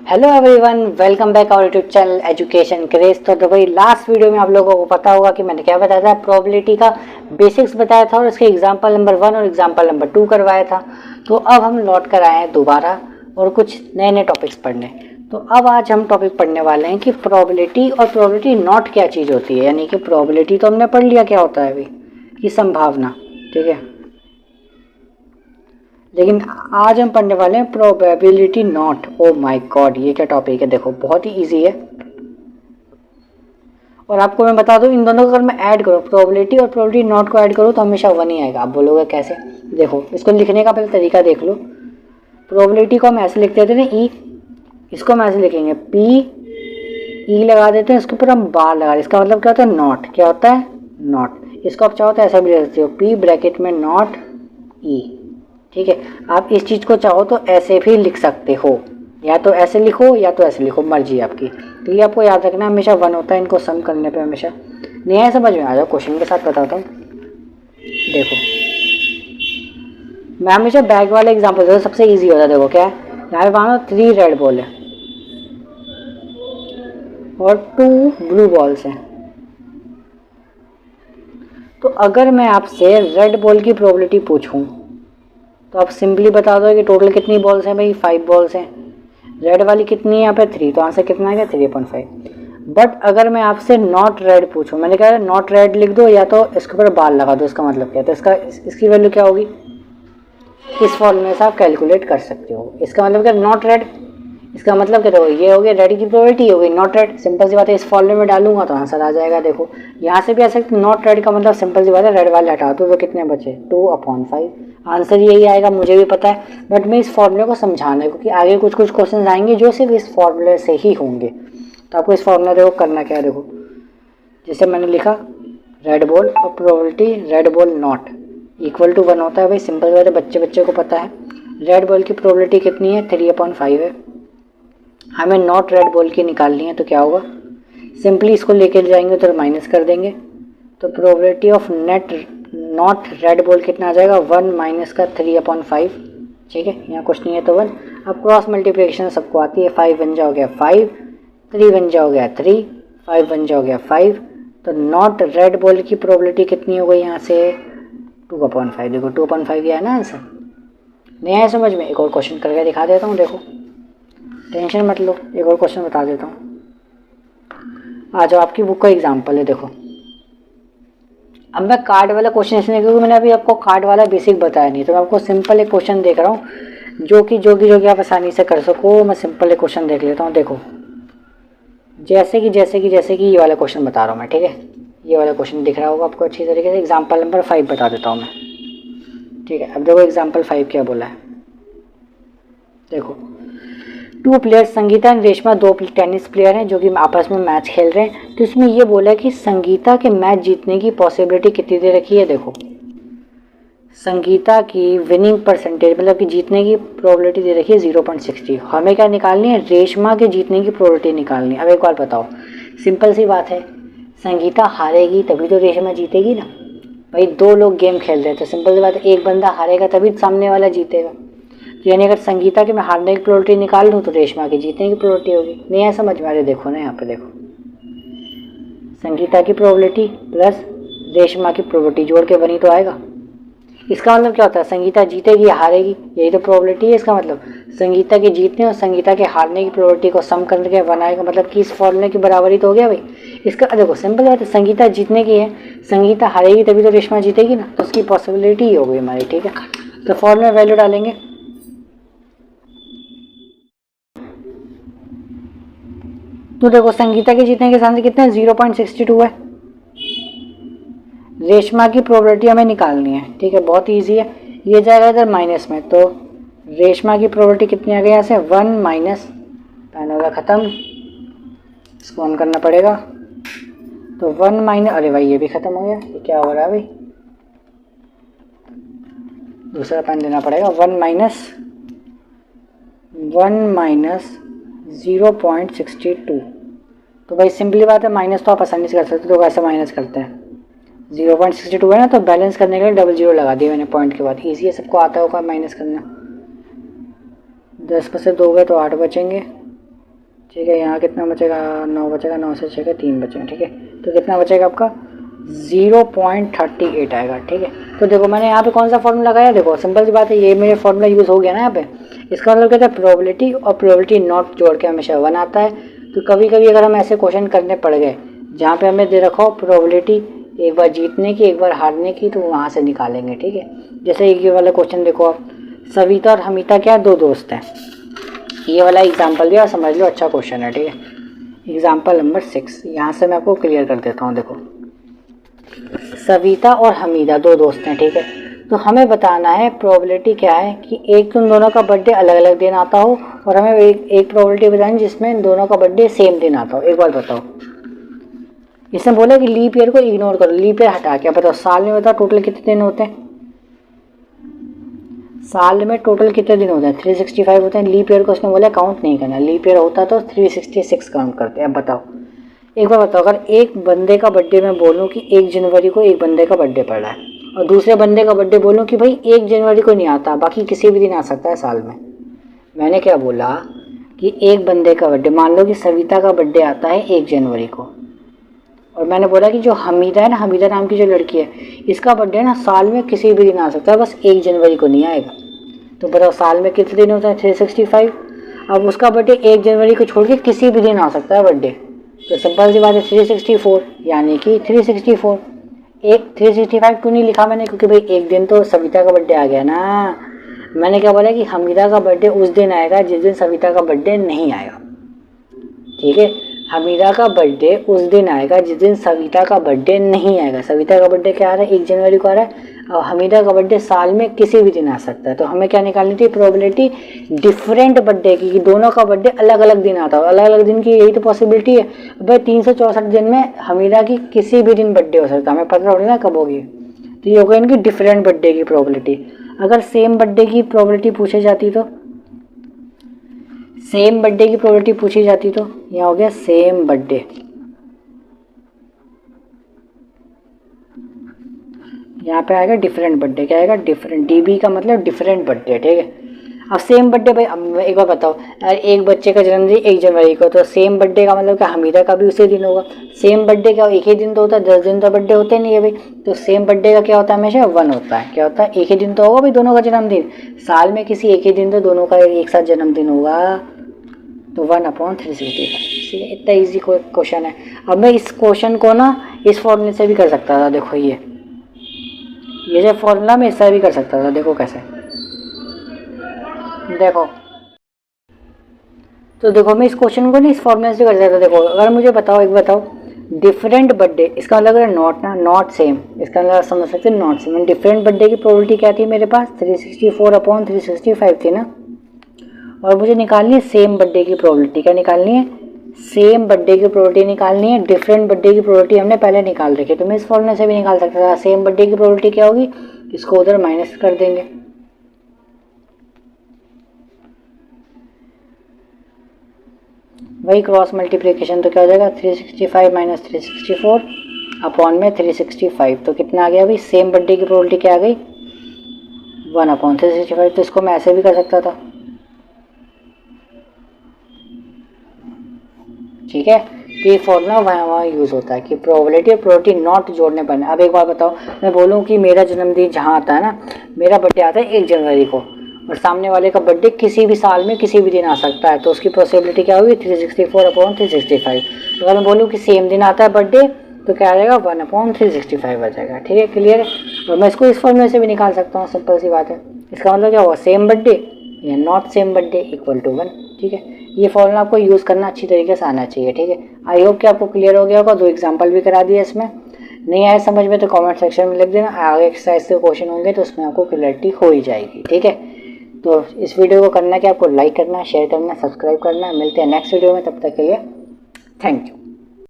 Hello everyone, welcome back our YouTube channel education craze. तो भाई last video में आप लोगों को पता होगा कि मैंने क्या बताया था, प्रोबेबिलिटी का बेसिक्स बताया था और उसके एग्जांपल नंबर 1 और एग्जांपल नंबर 2 करवाया था। तो अब हम लौट कर आए हैं दोबारा और कुछ नए नए टॉपिक्स पढ़ने। तो अब आज हम टॉपिक पढ़ने वाले हैं कि प्रोबेबिलिटी और प्रोबेबिलिटी नॉट क्या चीज़ होती है। यानी कि प्रोबेबिलिटी तो हमने पढ़ लिया क्या होता है अभी, कि संभावना, ठीक है। लेकिन आज हम पढ़ने वाले हैं probability not. Oh my God, ये क्या टॉपिक है। देखो बहुत ही इजी है और आपको मैं बता दूं, इन दोनों को अगर मैं ऐड करूं, प्रोबेबिलिटी और प्रोबेबिलिटी नॉट को ऐड करूं तो हमेशा 1 ही आएगा। आप बोलोगे कैसे? देखो इसको लिखने का पहले तरीका देख लो। प्रोबेबिलिटी को हम ऐसे लिखते थे ना, ई, इसको हम ऐसे लिखेंगे पी, ई लगा देते हैं, इसके ऊपर हम बार लगा, इसका मतलब क्या होता है? नॉट। क्या होता है? नॉट। इसको आप चाहो तो ऐसा भी लिख सकते हो, पी ब्रैकेट में नॉट ई, ठीक है। आप इस चीज़ को चाहो तो ऐसे भी लिख सकते हो, या तो ऐसे लिखो या तो ऐसे लिखो, मर्जी आपकी। तो ये आपको याद रखना, हमेशा 1 होता है इनको सम करने पे हमेशा। नहीं आया समझ में? आ जाओ क्वेश्चन के साथ बताता हूँ। देखो मैं हमेशा बैग वाले एग्जाम्पल देता, सबसे ईजी होता है। देखो क्या है, यहाँ पे मानो 3 रेड बॉल है और 2 ब्लू बॉल्स हैं। तो अगर मैं आपसे रेड बॉल की प्रोबेबिलिटी पूछूं तो आप सिंपली बता दो कि टोटल कितनी बॉल्स हैं। भाई 5 बॉल्स हैं, रेड वाली कितनी है यहाँ पे 3, तो आंसर कितना आ गया 3.5। बट अगर मैं आपसे नॉट रेड पूछूं, मैंने कहा नॉट रेड लिख दो या तो इसके ऊपर बार लगा दो, इसका मतलब क्या है? तो इसकी वैल्यू क्या होगी? इस फॉर्मूले से आप कैलकुलेट कर सकते हो। इसका मतलब क्या? नॉट रेड, इसका मतलब क्या? देखो ये हो गया रेड की प्रोबेबिलिटी, हो गई नॉट रेड। सिंपल सी बात है, इस फॉर्मूले में डालूंगा तो आंसर आ जाएगा। देखो यहाँ से भी आ सकते, नॉट रेड का मतलब सिंपल सी बात है, रेड वाले हटा दो तो कितने बचे? 2/5। आंसर यही आएगा, मुझे भी पता है। बट मैं इस फॉर्मूले को समझाना है क्योंकि आगे कुछ कुछ क्वेश्चन आएंगे जो सिर्फ इस फॉर्मूले से ही होंगे। तो आपको इस फॉर्मूला देखो करना क्या है। देखो जैसे मैंने लिखा रेड बॉल और probability red ball not equal to 1 होता है। भाई सिंपल बात है, बच्चे बच्चे को पता है। रेड बॉल की प्रोबेबिलिटी कितनी है? 3/5 है। हमें नॉट रेड बॉल की निकालनी है, तो क्या होगा? सिंपली इसको लेके जाएंगे तो माइनस कर देंगे, तो probability of not red ball कितना आ जाएगा? 1 माइनस का 3/5, ठीक है। यहाँ कुछ नहीं है तो 1। अब क्रॉस मल्टीप्लिकेशन सबको आती है, 5 बन जाओगे 5, 3 बन जाओगे 3, 5 बन जाओगे 5। तो नॉट रेड बॉल की प्रोबेबिलिटी कितनी हो गई यहाँ से? 2/5। देखो 2/5 ये है ना आंसर। नहीं आया समझ में? एक और क्वेश्चन करके दिखा देता हूँ। देखो टेंशन मत लो, एक और क्वेश्चन बता देता हूँ। आ जाओ, आपकी बुक का एग्जाम्पल है। देखो अब मैं कार्ड वाला क्वेश्चन इसलिए क्योंकि मैंने अभी आपको कार्ड वाला बेसिक बताया नहीं, तो मैं आपको सिंपल एक क्वेश्चन देख रहा हूँ जो कि आप आसानी से कर सको। मैं सिंपल एक क्वेश्चन देख लेता हूँ। देखो जैसे कि ये वाला क्वेश्चन बता रहा हूँ मैं, ठीक है। ये वाला क्वेश्चन दिख रहा होगा आपको अच्छी तरीके से। एग्जाम्पल नंबर 5 बता देता हूँ मैं, ठीक है। अब देखो एग्जाम्पल 5 क्या बोला है। देखो 2 players, Sangeeta and Reshma, 2 tennis player हैं जो कि आपस में मैच खेल रहे हैं। तो इसमें ये बोला है कि संगीता के मैच जीतने की पॉसिबिलिटी कितनी दे रखी है। देखो संगीता की विनिंग परसेंटेज, मतलब कि जीतने की प्रोबेबिलिटी दे रखी है 0.60। हमें क्या निकालनी है? रेशमा के जीतने की प्रोबेबिलिटी निकालनी है। अब एक बार बताओ, सिंपल सी बात है, संगीता हारेगी तभी तो रेशमा जीतेगी ना। भाई 2 लोग गेम खेल रहे हैं तो सिंपल सी बात है, एक बंदा हारेगा तभी सामने वाला जीतेगा। यानी अगर संगीता के मैं हारने की प्रोबेबिलिटी निकाल लूँ तो रेशमा की जीतने की प्रोबेबिलिटी होगी। नहीं है समझ में आ रही? देखो ना यहाँ पे, देखो संगीता की प्रोबेबिलिटी प्लस रेशमा की प्रोबेबिलिटी जोड़ के बनी तो आएगा। इसका मतलब क्या होता है? संगीता जीतेगी या हारेगी, यही तो प्रोबेबिलिटी है। इसका मतलब संगीता के जीतने और संगीता के हारने की प्रोबेबिलिटी को सम करके बनाएगा, मतलब कि इस फॉर्मूले की बराबरी तो हो गया भाई। इसका देखो सिंपल बात है, संगीता जीतने की है, संगीता हारेगी तभी तो रेशमा जीतेगी ना, तो उसकी पॉसिबिलिटी ही हो गई हमारी, ठीक है। तो फॉर्मूले में वैल्यू डालेंगे, तो देखो संगीता के जीतने के चांस कितने? 0.62 है। रेशमा की प्रोबेबिलिटी हमें निकालनी है, ठीक है। बहुत ईजी है, ये जाएगा इधर माइनस में, तो रेशमा की प्रोबेबिलिटी कितनी आ गई यहाँ से? 1 माइनस, पेन होगा ख़त्म, इसको ऑन करना पड़ेगा। तो 1 माइनस, अरे भाई ये भी ख़त्म हो गया, ये क्या हो रहा है भाई? दूसरा पेन देना पड़ेगा। 1 माइनस 0.62। तो भाई सिंपली बात है, माइनस तो आप आसानी से कर सकते हो, तो वैसे माइनस करते हैं। 0.62 है ना, तो बैलेंस करने के लिए डबल जीरो लगा दिया मैंने पॉइंट के बाद। ईजी है, सबको आता होगा माइनस करना। 10 में से 2 गए तो 8 बचेंगे, ठीक है। यहाँ कितना बचेगा, 9 बचेगा, 9 से 6 के 3 बचेंगे, ठीक है। तो कितना बचेगा आपका 0.38 आएगा, ठीक है। तो देखो मैंने यहाँ पे कौन सा फॉर्मूला लगाया, देखो सिंपल सी बात है, ये मेरे फॉर्मूला यूज़ हो गया ना यहाँ पे। इसका मतलब कहता है प्रोबेबिलिटी और प्रोबेबिलिटी नॉट जोड़ के हमेशा 1 आता है। तो कभी कभी अगर हम ऐसे क्वेश्चन करने पड़ गए जहाँ पे हमें दे रखा हो प्रोबेबिलिटी एक बार जीतने की एक बार हारने की, तो वहाँ से निकालेंगे, ठीक है। जैसे ये वाला क्वेश्चन देखो आप, सविता और हमिता क्या 2 दोस्त हैं। ये वाला एग्जाम्पल भी आप समझ लो, अच्छा क्वेश्चन है, ठीक है। एग्जाम्पल नंबर 6 यहाँ से मैं आपको क्लियर कर देता हूँ। देखो सविता और हमीदा 2 दोस्त हैं, ठीक है। तो हमें बताना है प्रोबेबिलिटी क्या है कि एक उन दोनों का बर्थडे अलग अलग दिन आता हो, और हमें एक प्रोबेबिलिटी बतानी जिसमें इन दोनों का बर्थडे सेम दिन आता हो। एक बार बताओ, इसने बोला कि लीप ईयर को इग्नोर करो, लीप ईयर हटा के बताओ साल में बताओ टोटल कितने दिन होते हैं। साल में टोटल कितने दिन होते हैं, 365 होते हैं। लीप ईयर को उसने बोला काउंट नहीं करना, लीप ईयर होता तो 366 काउंट करते हैं। अब बताओ, एक बार बताओ, अगर एक बंदे का बर्थडे मैं बोलूँ कि 1 जनवरी को एक बंदे का बर्थडे पड़ रहा है, और दूसरे बंदे का बर्थडे बोलूँ कि भाई 1 जनवरी को नहीं आता, बाकी किसी भी दिन आ सकता है साल में। मैंने क्या बोला कि एक बंदे का बर्थडे, मान लो कि सविता का बर्थडे आता है 1 जनवरी को, और मैंने बोला कि जो हमीदा है ना, हमीदा नाम की जो लड़की है, इसका बर्थडे ना साल में किसी भी दिन आ सकता है, बस 1 जनवरी को नहीं आएगा। तो बताओ साल में कितने दिन होता है, 365। अब उसका बर्थडे 1 जनवरी को छोड़ के किसी भी दिन आ सकता है बर्थडे, तो सिंपल सी बात है 364, यानी कि 364। एक 365 क्यों नहीं लिखा मैंने, क्योंकि भाई एक दिन तो सविता का बर्थडे आ गया ना। मैंने क्या बोला कि हमीदा का बर्थडे उस दिन आएगा जिस दिन सविता का बर्थडे नहीं आएगा, ठीक है। हमीदा का बर्थडे उस दिन आएगा जिस दिन सविता का बर्थडे नहीं आएगा। सविता का बर्थडे क्या आ रहा है, 1 जनवरी को आ रहा है, और हमीदा का बर्थडे साल में किसी भी दिन आ सकता है। तो हमें क्या निकालनी थी, प्रोबेबिलिटी डिफरेंट बर्थडे की, कि दोनों का बर्थडे अलग अलग दिन आता हो। अलग अलग दिन की यही तो पॉसिबिलिटी है भाई, 364 दिन में हमीदा की किसी भी दिन बर्थडे हो सकता है, हमें पता थोड़ी ना कब होगी। तो ये होगा इनकी डिफरेंट बर्थडे की प्रोबेबिलिटी। अगर सेम बर्थडे की प्रोबेबिलिटी पूछी जाती तो, सेम बर्थडे की प्रोबेबिलिटी पूछी जाती तो यहाँ हो गया सेम बर्थडे, यहाँ पे आएगा डिफरेंट बर्थडे। क्या आएगा, डिफरेंट, डीबी का मतलब डिफरेंट बर्थडे, ठीक है। अब सेम बर्थडे भाई, अब एक बार बताओ, एक बच्चे का जन्मदिन 1 जनवरी को, तो सेम बर्थडे का मतलब क्या हमीदा का भी उसी दिन होगा। सेम बर्थडे क्या एक ही दिन तो होता है, 10 दिन तो बर्थडे होते नहीं है भाई। तो सेम बर्थडे का क्या होता है, हमेशा 1 होता है। क्या होता है, एक ही दिन तो होगा भाई दोनों का जन्मदिन, साल में किसी एक ही दिन तो दोनों का एक साथ जन्मदिन होगा, तो 1/365। ठीक है, इतना ईजी क्वेश्चन है। अब मैं इस क्वेश्चन को ना इस फॉर्मूले से भी कर सकता था। देखो ये जो फॉर्मूला मैं इससे भी कर सकता था। देखो कैसे, देखो तो देखो मैं इस क्वेश्चन को नहीं इस फॉर्मूले से कर सकता था। देखो अगर मुझे बताओ, एक बताओ डिफरेंट बर्थडे, इसका मतलब है नॉट ना, नॉट सेम, इसका मतलब समझ सकते हैं नॉट सेम। डिफरेंट बर्थडे की प्रोबेबिलिटी क्या थी मेरे पास, 364/365 थी ना। और मुझे निकालनी है सेम बर्थडे की प्रोबेबिलिटी। क्या निकालनी है, सेम बर्थडे की प्रोबेबिलिटी निकालनी है। डिफरेंट बर्थडे की प्रोबेबिलिटी हमने पहले निकाल रखी है, तो मैं इस फॉर्मूले से भी निकाल सकता था। सेम बर्थडे की प्रोबेबिलिटी क्या होगी, इसको उधर माइनस कर देंगे, वही क्रॉस मल्टीप्लिकेशन। तो क्या हो जाएगा, 365 - 364 अपॉन में 365। तो कितना आ गया भाई, सेम बर्थडे की प्रोबेबिलिटी क्या आ गई, 1/365। तो इसको मैं ऐसे भी कर सकता था, ठीक है। तो ये फॉर्मूला वहाँ यूज़ होता है कि प्रोबेबिलिटी और प्रोबेबिलिटी नॉट जोड़ने पर। अब एक बार बताओ, मैं बोलूँ कि मेरा जन्मदिन जहाँ आता है ना, मेरा बर्थडे आता है 1 जनवरी को, और सामने वाले का बर्थडे किसी भी साल में किसी भी दिन आ सकता है, तो उसकी पॉसिबिलिटी क्या होगी, 364/365। अगर मैं बोलूँ कि सेम दिन आता है बर्थडे, तो क्या आ जाएगा, 1/365 आ जाएगा। ठीक है, क्लियर है। और मैं इसको इस फॉर्मूले से भी निकाल सकता हूँ, सिंपल सी बात है। इसका मतलब क्या हुआ, सेम बर्थडे या not same birthday equal to 1। ठीक है, ये फॉर्मूला आपको यूज़ करना अच्छी तरीके से आना चाहिए। ठीक है, आई होप कि आपको क्लियर हो गया होगा। 2 एग्जाम्पल भी करा दिया इसमें। नहीं आया समझ में तो कमेंट सेक्शन में लिख देना, आगे एक्सरसाइज के क्वेश्चन होंगे तो उसमें आपको क्लियरिटी हो ही जाएगी। ठीक है, तो इस वीडियो को करना कि आपको लाइक करना, शेयर करना, सब्सक्राइब करना। मिलते हैं नेक्स्ट वीडियो में, तब तक के लिए थैंक यू।